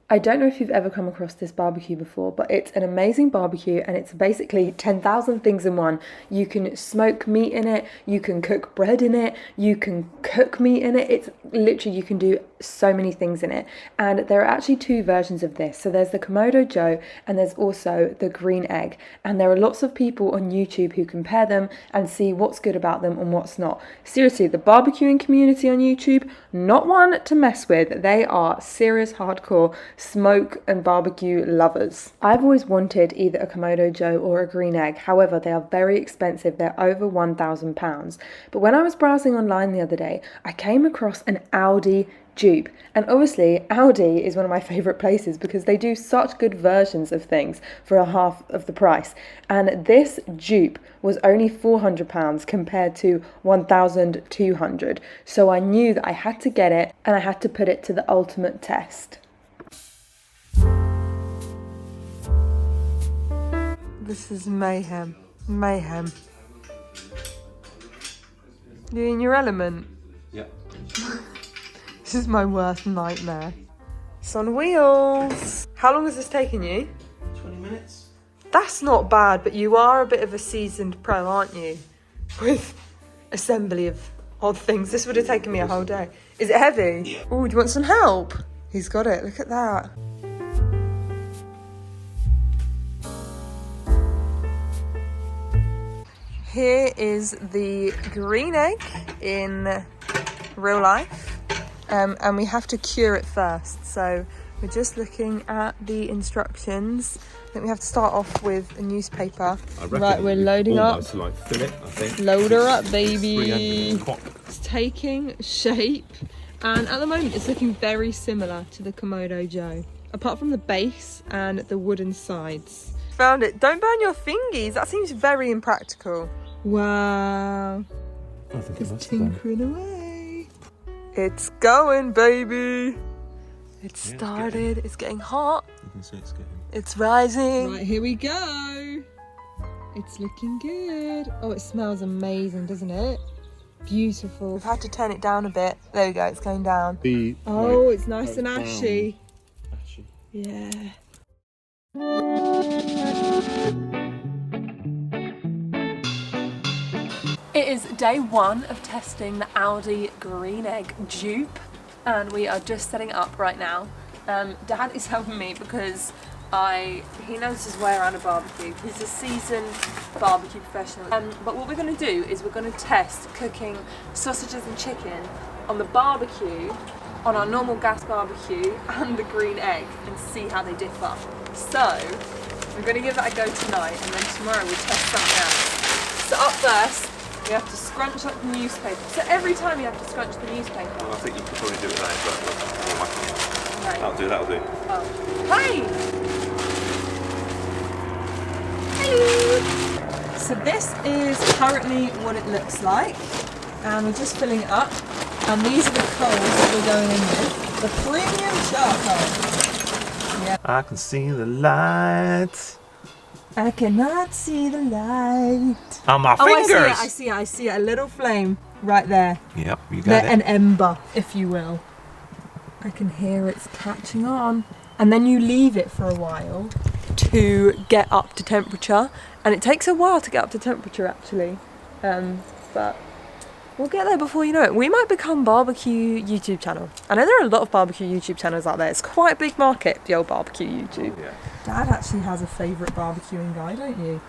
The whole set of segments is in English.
I don't know if you've ever come across this barbecue before, but it's an amazing barbecue and it's basically 10,000 things in one. You can smoke meat in it, you can cook bread in it, you can cook meat in it. It's literally, you can do so many things in it. And there are actually two versions of this. So there's the Kamado Joe and there's also the green egg. And there are lots of people on YouTube who compare them and see what's good about them and what's not. Seriously, the barbecuing community on YouTube, not one to mess with. They are serious hardcore smoke and barbecue lovers. I've always wanted either a Kamado Joe or a green egg. However, they are very expensive. They're over £1,000. But when I was browsing online the other day, I came across an ALDI dupe. And obviously Aldi is one of my favourite places because they do such good versions of things for a half of the price. And this dupe was only £400 compared to £1,200. So I knew that I had to get it and I had to put it to the ultimate test. This is mayhem. Mayhem. You in your element? Yeah. This is my worst nightmare. It's on wheels. How long has this taken you? 20 minutes. That's not bad, but you are a bit of a seasoned pro, aren't you? With assembly of odd things. This would have taken me a whole day. Is it heavy? Yeah. Oh, do you want some help? He's got it. Look at that. Here is the green egg in real life. And we have to cure it first. So we're just looking at the instructions. I think we have to start off with a newspaper. Right, we're loading up. Like fill it, I think. Load her up, baby. It's taking shape. And at the moment, it's looking very similar to the Kamado Joe. Apart from the base and the wooden sides. Found it. Don't burn your fingies. That seems very impractical. Wow. I think it must tinkering away. It's going, baby. It's started. It's getting hot. You can see it's getting. It's rising. Right, here we go. It's looking good. Oh, it smells amazing, doesn't it? Beautiful. We've had to turn it down a bit. There we go. It's going down. Oh, it's nice and ashy. Ashy. Yeah. It is day one of testing the ALDI green egg dupe, and we are just setting it up right now. Dad is helping me because he knows his way around a barbecue. He's a seasoned barbecue professional. But what we're going to do is we're going to test cooking sausages and chicken on the barbecue, on our normal gas barbecue, and the green egg, and see how they differ. So we're going to give that a go tonight, and then tomorrow we'll test something else. So up first, we have to scrunch up the newspaper. So every time you have to scrunch the newspaper. Well, I think you could probably do it with that, but Right. that'll do. Oh. Hey! Hello! So this is currently what it looks like. And we're just filling it up. And these are the coals that we're going in with. The premium charcoal. Yeah. I can see the light. I cannot see the light. On my fingers! I see it. A little flame right there. Yep, you got it. An ember, if you will. I can hear it's catching on. And then you leave it for a while to get up to temperature. And it takes a while to get up to temperature, actually. But we'll get there before you know it. We might become barbecue YouTube channel. I know there are a lot of barbecue YouTube channels out there. It's quite a big market, the old barbecue YouTube. Oh, yeah. Dad actually has a favourite barbecuing guy, don't you?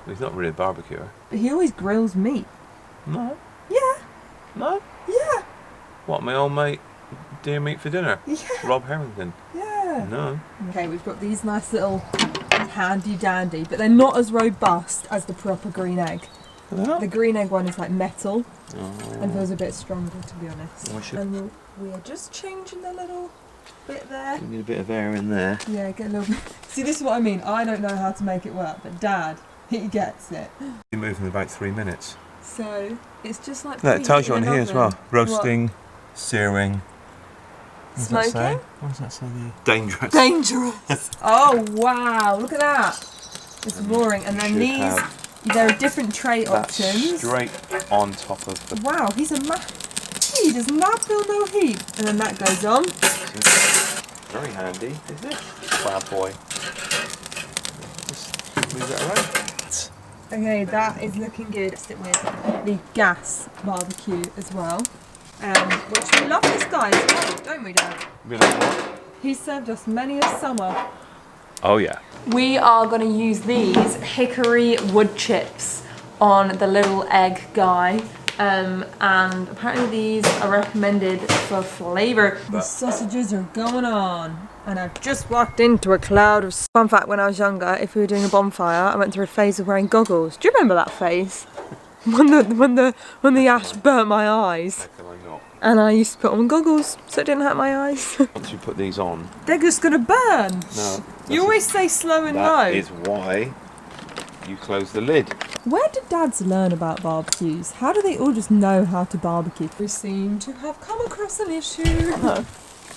Well, he's not really a barbecuer. But he always grills meat. No. Yeah. No? Yeah. What, my old mate deer meat for dinner? Yeah. Rob Harrington? Yeah. No. Okay, we've got these nice little handy dandy, but they're not as robust as the proper green egg. The green egg one is like metal and feels a bit stronger, to be honest. And we are just changing the little bit there. You need a bit of air in there. Yeah, get a little bit. See, this is what I mean. I don't know how to make it work, but Dad, he gets it. You move in about 3 minutes. So it's just like. Look, it tells you on here as well. Roasting, what? Searing. Smoking? What does that say there? Dangerous. Dangerous. Oh wow! Look at that. It's roaring, and then these. There are different tray options. Straight on top of the. Wow, he does not feel no heat. And then that goes on. Very handy, is it? Bad boy. Just move it around. Okay, that is looking good. Stick with the gas barbecue as well. Which we love this guy as well, don't we, Dad? We like what? He served us many a summer. Oh yeah. We are going to use these hickory wood chips on the little egg guy. And apparently these are recommended for flavour. The sausages are going on. And I've just walked into a cloud of... Fun fact, when I was younger, if we were doing a bonfire, I went through a phase of wearing goggles. Do you remember that phase? When the ash burnt my eyes. How can I not? And I used to put on goggles so it didn't hurt my eyes. Once you put these on... They're just going to burn. No. You always say slow and low. That is why you close the lid. Where did dads learn about barbecues? How do they all just know how to barbecue? We seem to have come across an issue. No.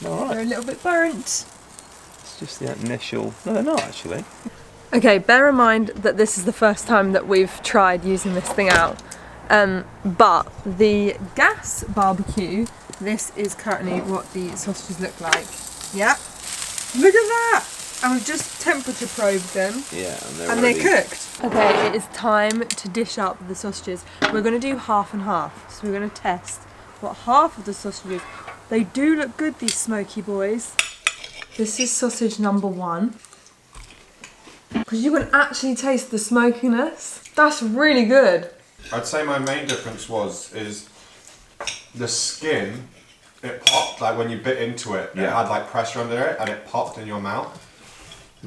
All They're a right. little bit burnt. It's just the initial... No, they're not actually. Okay, bear in mind that this is the first time that we've tried using this thing out. But the gas barbecue, this is currently what the sausages look like. Yeah. Look at that! And we've just temperature probed them. Yeah, And they're cooked. Okay, it is time to dish up the sausages. We're going to do half and half. So we're going to test what half of the sausages. They do look good, these smoky boys. This is sausage number 1. Because you can actually taste the smokiness. That's really good. I'd say my main difference is the skin, it popped, like when you bit into it, it had like pressure under it and it popped in your mouth.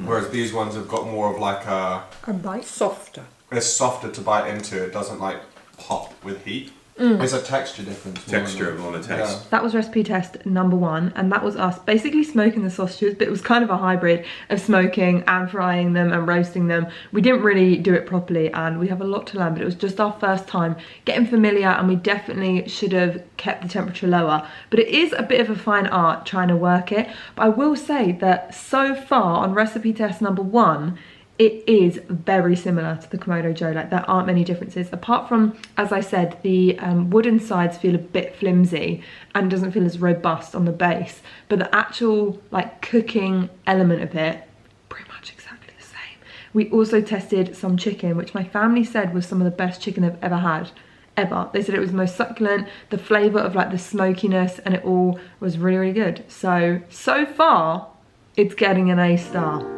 Whereas these ones have got more of like a bite. Softer. It's softer to bite into, it doesn't like pop with heat. It's a texture difference. Texture more than a taste. Yeah. That was recipe test number 1, and that was us basically smoking the sausages, but it was kind of a hybrid of smoking and frying them and roasting them. We didn't really do it properly and we have a lot to learn, but it was just our first time getting familiar, and we definitely should have kept the temperature lower. But it is a bit of a fine art trying to work it. But I will say that so far on recipe test number 1, it is very similar to the Kamado Joe. Like, there aren't many differences apart from, as I said, the wooden sides feel a bit flimsy and doesn't feel as robust on the base, but the actual like cooking element of it, pretty much exactly the same. We also tested some chicken, which my family said was some of the best chicken they've ever had. They said it was the most succulent, the flavour of like the smokiness, and it all was really, really good. So far, it's getting an A star.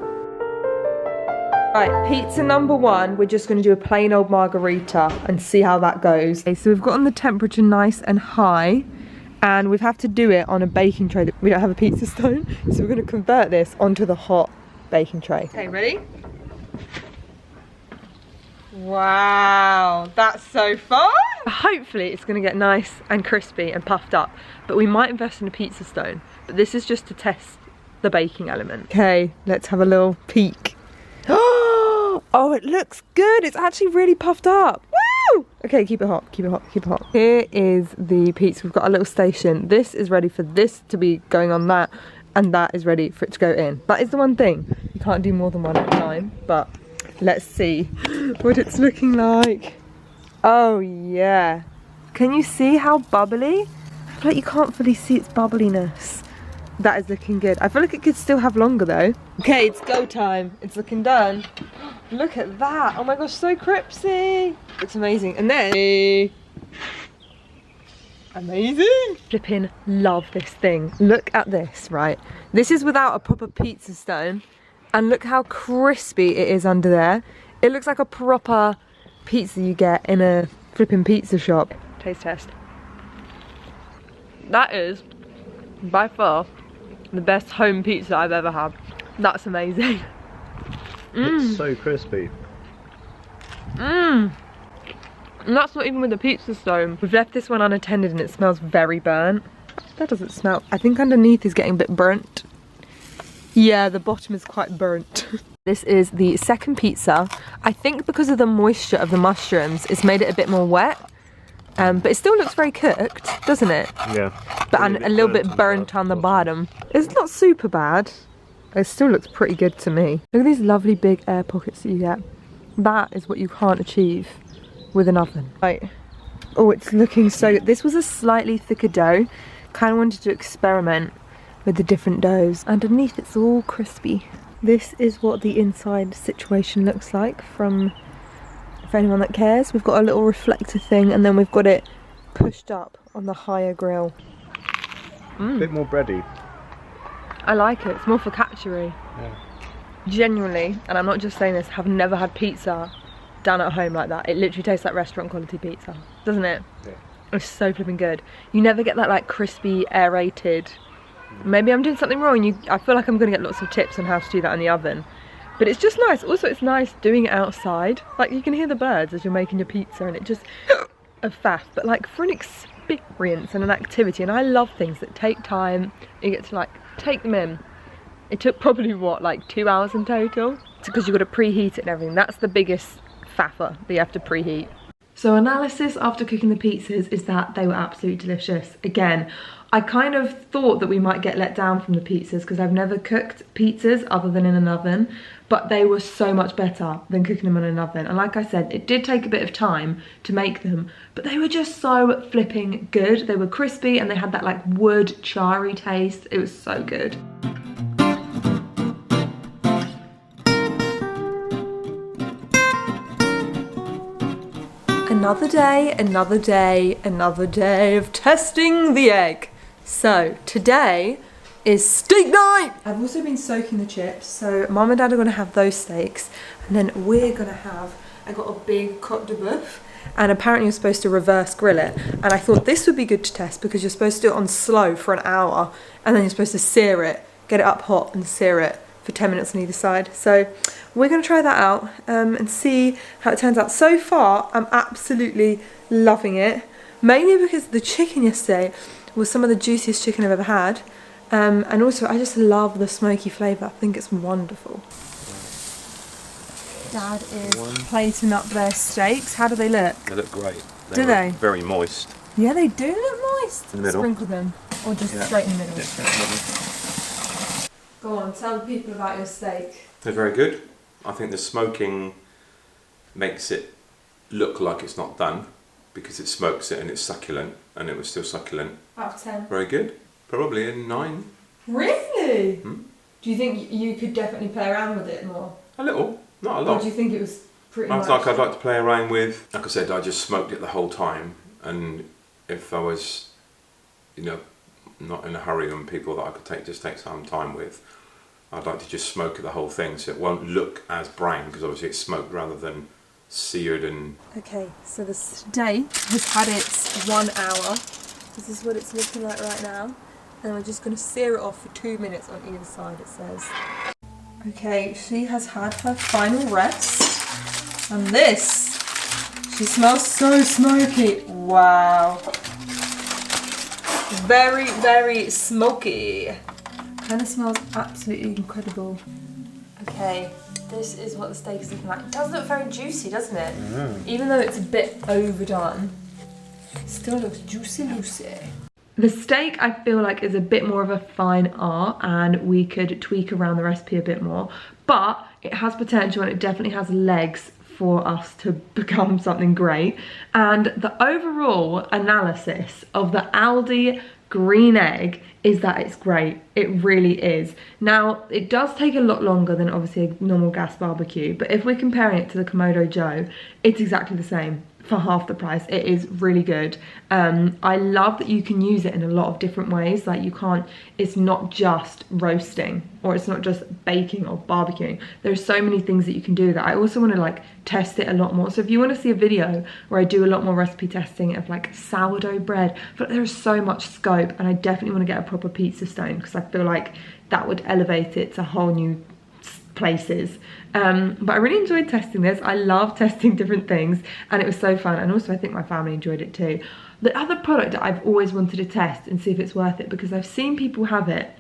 Right, pizza number 1, we're just going to do a plain old margarita and see how that goes. Okay, so we've gotten the temperature nice and high, and we have to do it on a baking tray. We don't have a pizza stone, so we're going to convert this onto the hot baking tray. Okay, ready? Wow, that's so fun! Hopefully it's going to get nice and crispy and puffed up, but we might invest in a pizza stone. But this is just to test the baking element. Okay, let's have a little peek. Oh, it looks good. It's actually really puffed up. Woo! Okay, keep it hot, keep it hot, keep it hot. Here is the pizza. We've got a little station. This is ready for this to be going on that, and that is ready for it to go in. That is the one thing. You can't do more than one at a time, but let's see what it's looking like. Oh, yeah. Can you see how bubbly? I feel like you can't fully see its bubbliness. That is looking good. I feel like it could still have longer though. Okay, it's go time. It's looking done. Look at that. Oh my gosh, so crispy. Looks amazing. And then... amazing. Flipping love this thing. Look at this, right? This is without a proper pizza stone. And look how crispy it is under there. It looks like a proper pizza you get in a flipping pizza shop. Taste test. That is, by far, the best home pizza I've ever had. That's amazing. It's so crispy. And that's not even with the pizza stone. We've left this one unattended and it smells very burnt. That doesn't smell. I think underneath is getting a bit burnt. Yeah, the bottom is quite burnt. This is the second pizza. I think because of the moisture of the mushrooms, it's made it a bit more wet. But it still looks very cooked, doesn't it? Yeah. But and a little bit burnt on the bottom. It's not super bad. It still looks pretty good to me. Look at these lovely big air pockets that you get. That is what you can't achieve with an oven. Right. Oh, it's looking so good. This was a slightly thicker dough. Kind of wanted to experiment with the different doughs. Underneath it's all crispy. This is what the inside situation looks like from, for anyone that cares. We've got a little reflector thing and then we've got it pushed up on the higher grill. A bit more bready. I like it, it's more focaccia-y. Yeah. Genuinely, and I'm not just saying this, have never had pizza done at home like that. It literally tastes like restaurant quality pizza, doesn't it? Yeah. It's so flipping good. You never get that like crispy, aerated. Maybe I'm doing something wrong. I feel like I'm gonna get lots of tips on how to do that in the oven. But it's just nice. Also, it's nice doing it outside. Like you can hear the birds as you're making your pizza and it just, a faff. But like for an experience and an activity, and I love things that take time, you get to like take them in. It took probably what, like 2 hours in total? It's because you've got to preheat it and everything. That's the biggest faffer that you have to preheat. So analysis after cooking the pizzas is that they were absolutely delicious. Again, I kind of thought that we might get let down from the pizzas because I've never cooked pizzas other than in an oven, but they were so much better than cooking them in an oven. And like I said, it did take a bit of time to make them, but they were just so flipping good. They were crispy and they had that like wood charry taste. It was so good. Another day, another day, another day of testing the egg. So today is steak night. I've also been soaking the chips. So mum and dad are gonna have those steaks. And then we're gonna have, I got a big cote de boeuf. And apparently you're supposed to reverse grill it. And I thought this would be good to test because you're supposed to do it on slow for an hour. And then you're supposed to sear it, get it up hot and sear it for 10 minutes on either side. So we're going to try that out and see how it turns out. So far, I'm absolutely loving it. Mainly because the chicken yesterday was some of the juiciest chicken I've ever had. And also, I just love the smoky flavour. I think it's wonderful. Dad is plating up their steaks. How do they look? They look great. Do they? Very moist. Yeah, they do look moist. In the middle. Sprinkle them. Or just Yeah. straight in the middle. Yeah, straight in the middle. Go on, tell the people about your steak. They're very good. I think the smoking makes it look like it's not done because it smokes it and it's succulent, and it was still succulent. Out of 10. Very good. Probably a 9. Really? Do you think you could definitely play around with it more? A little, not a Or lot. do you think it was pretty I much? like I'd like to play around with. Like I said, I just smoked it the whole time, and if I was, you know, not in a hurry on people that I could take some time with, I'd like to just smoke the whole thing so it won't look as brown because obviously it's smoked rather than seared and... Okay, so the steak has had its 1 hour. This is what it's looking like right now. And we're just going to sear it off for 2 minutes on either side, it says. Okay, she has had her final rest. And this, she smells so smoky. Wow. Very, very smoky. Kind of smells absolutely incredible. Okay, this is what the steak is looking like. It does look very juicy, doesn't it? Even though it's a bit overdone, it still looks juicy. The steak, I feel like, is a bit more of a fine art and we could tweak around the recipe a bit more. But it has potential and it definitely has legs for us to become something great. And the overall analysis of the ALDI green egg is that it's great. It really is. Now, it does take a lot longer than obviously a normal gas barbecue, but if we're comparing it to the Kamado Joe, it's exactly the same for half the price. It is really good. I love that you can use it in a lot of different ways. Like it's not just roasting or it's not just baking or barbecuing. There's so many things that you can do that. I also want to like test it a lot more. So if you want to see a video where I do a lot more recipe testing of like sourdough bread, but there's so much scope, and I definitely want to get a proper pizza stone because I feel like that would elevate it to whole new places. But I really enjoyed testing this. I love testing different things and it was so fun, and also I think my family enjoyed it too. The other product that I've always wanted to test and see if it's worth it, because I've seen people have it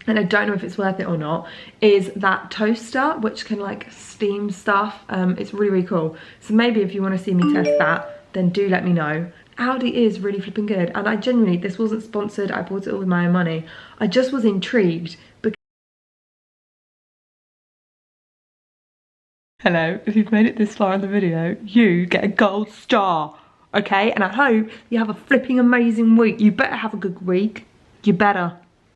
and I don't know if it's worth it or not, is that toaster which can like steam stuff. It's really, really cool. So maybe if you want to see me test that, then do let me know. ALDI is really flipping good, and I genuinely, this wasn't sponsored, I bought it all with my own money. I just was intrigued because... Hello, if you've made it this far in the video, you get a gold star, okay? And I hope you have a flipping amazing week. You better have a good week. You better.